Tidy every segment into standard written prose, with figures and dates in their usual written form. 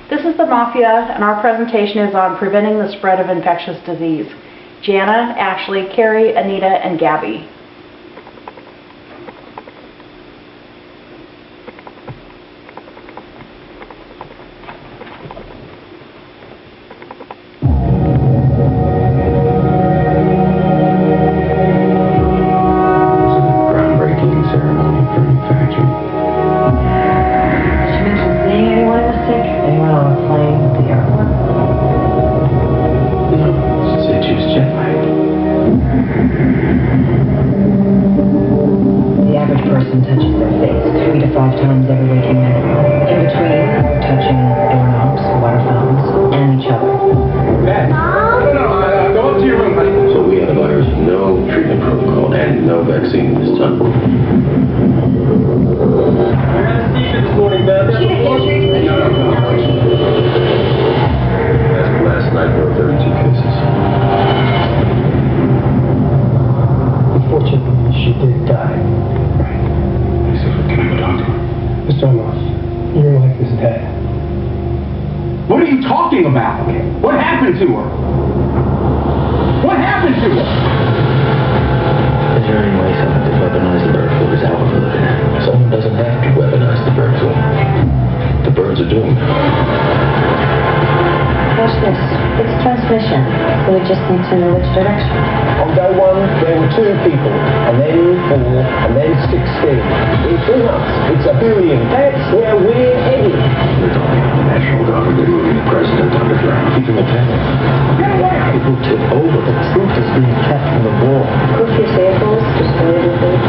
This is the Mafia, and our presentation is on preventing the spread of infectious disease. Jana, Ashley, Carrie, Anita, and Gabby. Touches their face 3 to 5 times every waking minute. In between, touching doorknobs, water fountains, and each other. Matt, no, go up to your room, honey. So we had a virus, no treatment protocol, and no vaccine this time. I had a seizure this morning, Beth. She had history to No. As of last night, there were 32 cases. Unfortunately, she did die. Can I go talk to her? Mr. Omoff, your wife is dead. What are you talking about? What happened to her? What happened to her? Is there any way someone could weaponize the bird flu as outflooded? Someone doesn't have to weaponize the bird flu. The birds are doomed. Watch this. It's transmission, so we just need to know which direction. On day 1, there were 2 people, and then 4, and then 16. It's us. It's a billion. That's where we're headed. They're talking about the National Guard. They're moving the president underground. Keep him attended. It will tip over. The truth is being kept from the wall. Proof your samples, just a little bit.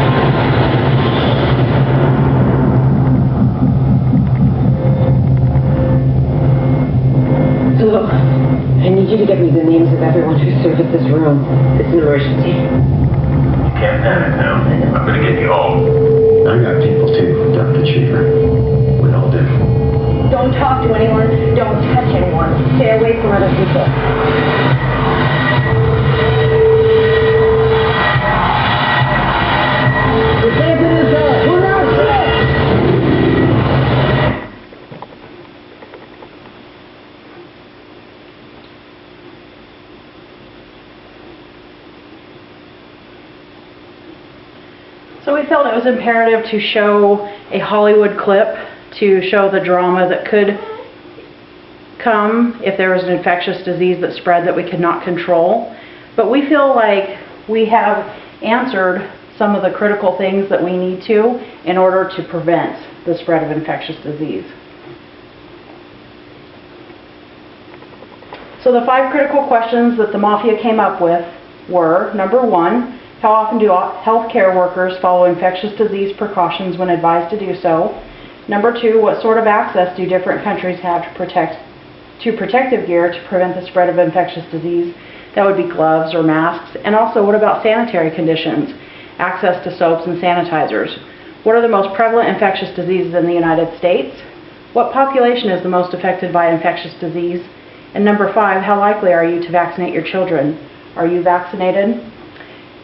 Look, I need you to get me the names of everyone who served at this room. It's an emergency. You can't panic now. I'm gonna get you home. I got people too, Dr. Cheever. We all do. Don't talk to anyone. Don't touch anyone. Stay away from other people. So we felt it was imperative to show a Hollywood clip to show the drama that could come if there was an infectious disease that spread that we could not control. But we feel like we have answered some of the critical things that we need to in order to prevent the spread of infectious disease. So the 5 critical questions that the Mafia came up with were, number 1, how often do healthcare workers follow infectious disease precautions when advised to do so? Number 2, what sort of access do different countries have to protective gear to prevent the spread of infectious disease? That would be gloves or masks. And also, what about sanitary conditions? Access to soaps and sanitizers. What are the most prevalent infectious diseases in the United States? What population is the most affected by infectious disease? And number 5, how likely are you to vaccinate your children? Are you vaccinated?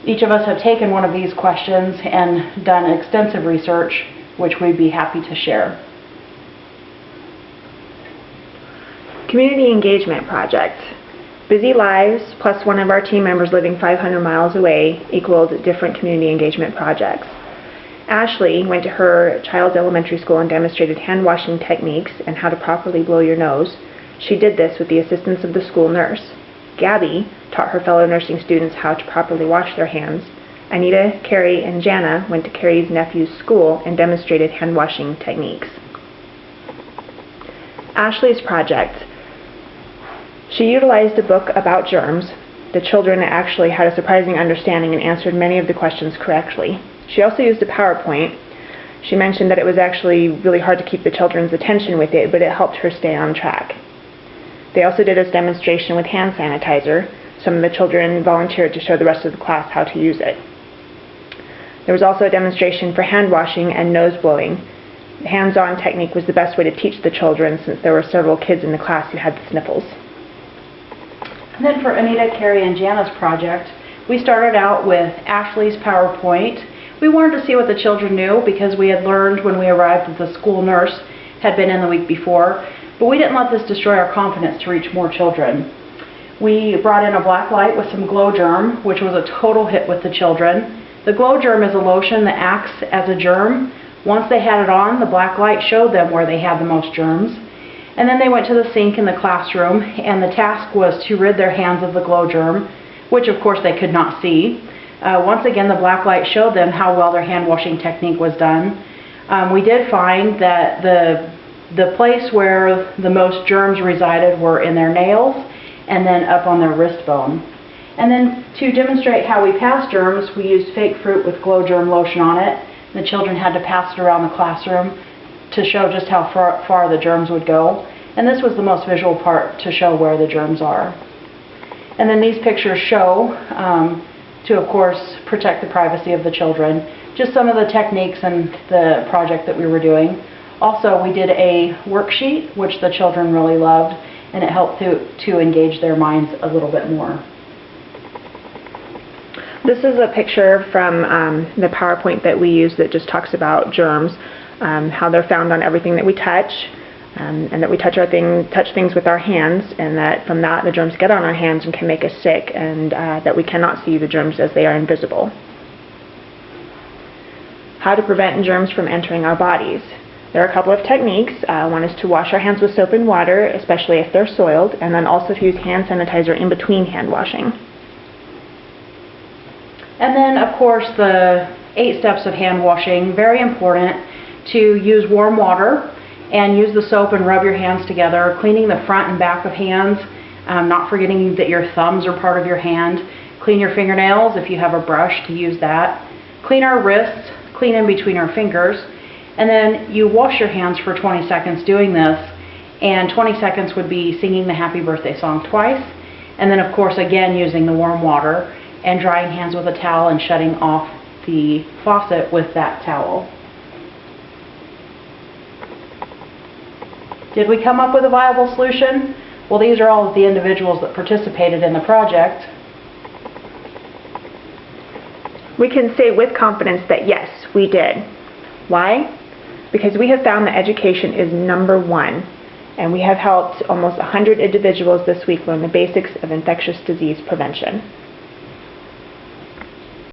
Each of us have taken one of these questions and done extensive research, which we'd be happy to share. Community Engagement Project. Busy lives plus one of our team members living 500 miles away equaled different community engagement projects. Ashley went to her child's elementary school and demonstrated hand washing techniques and how to properly blow your nose. She did this with the assistance of the school nurse. Gabby taught her fellow nursing students how to properly wash their hands. Anita, Carrie, and Jana went to Carrie's nephew's school and demonstrated hand washing techniques. Ashley's project. She utilized a book about germs. The children actually had a surprising understanding and answered many of the questions correctly. She also used a PowerPoint. She mentioned that it was actually really hard to keep the children's attention with it, but it helped her stay on track. They also did a demonstration with hand sanitizer. Some of the children volunteered to show the rest of the class how to use it. There was also a demonstration for hand washing and nose blowing. The hands-on technique was the best way to teach the children since there were several kids in the class who had the sniffles. And then for Anita, Carrie, and Jana's project, we started out with Ashley's PowerPoint. We wanted to see what the children knew because we had learned when we arrived that the school nurse had been in the week before. But we didn't let this destroy our confidence to reach more children. We brought in a black light with some glow germ, which was a total hit with the children. The glow germ is a lotion that acts as a germ. Once they had it on, the black light showed them where they had the most germs. And then they went to the sink in the classroom, and the task was to rid their hands of the glow germ, which of course they could not see. Once again, the black light showed them how well their hand washing technique was done. We did find that the place where the most germs resided were in their nails and then up on their wrist bone. And then to demonstrate how we pass germs, we used fake fruit with glow germ lotion on it. The children had to pass it around the classroom to show just how far the germs would go. And this was the most visual part to show where the germs are. And then these pictures show, to of course protect the privacy of the children, just some of the techniques and the project that we were doing. Also, we did a worksheet, which the children really loved, and it helped to engage their minds a little bit more. This is a picture from the PowerPoint that we use that just talks about germs, how they're found on everything that we touch, and that we touch things with our hands, and that from that the germs get on our hands and can make us sick, and that we cannot see the germs as they are invisible. How to prevent germs from entering our bodies. There are a couple of techniques. One is to wash our hands with soap and water, especially if they're soiled, and then also to use hand sanitizer in between hand washing. And then, of course, the 8 steps of hand washing, very important to use warm water and use the soap and rub your hands together, cleaning the front and back of hands, not forgetting that your thumbs are part of your hand. Clean your fingernails if you have a brush to use that. Clean our wrists, clean in between our fingers, and then you wash your hands for 20 seconds doing this, and 20 seconds would be singing the happy birthday song twice, and then of course again using the warm water and drying hands with a towel and shutting off the faucet with that towel. Did we come up with a viable solution? Well, these are all of the individuals that participated in the project. We can say with confidence that yes, we did. Why? Because we have found that education is #1, and we have helped almost 100 individuals this week learn the basics of infectious disease prevention.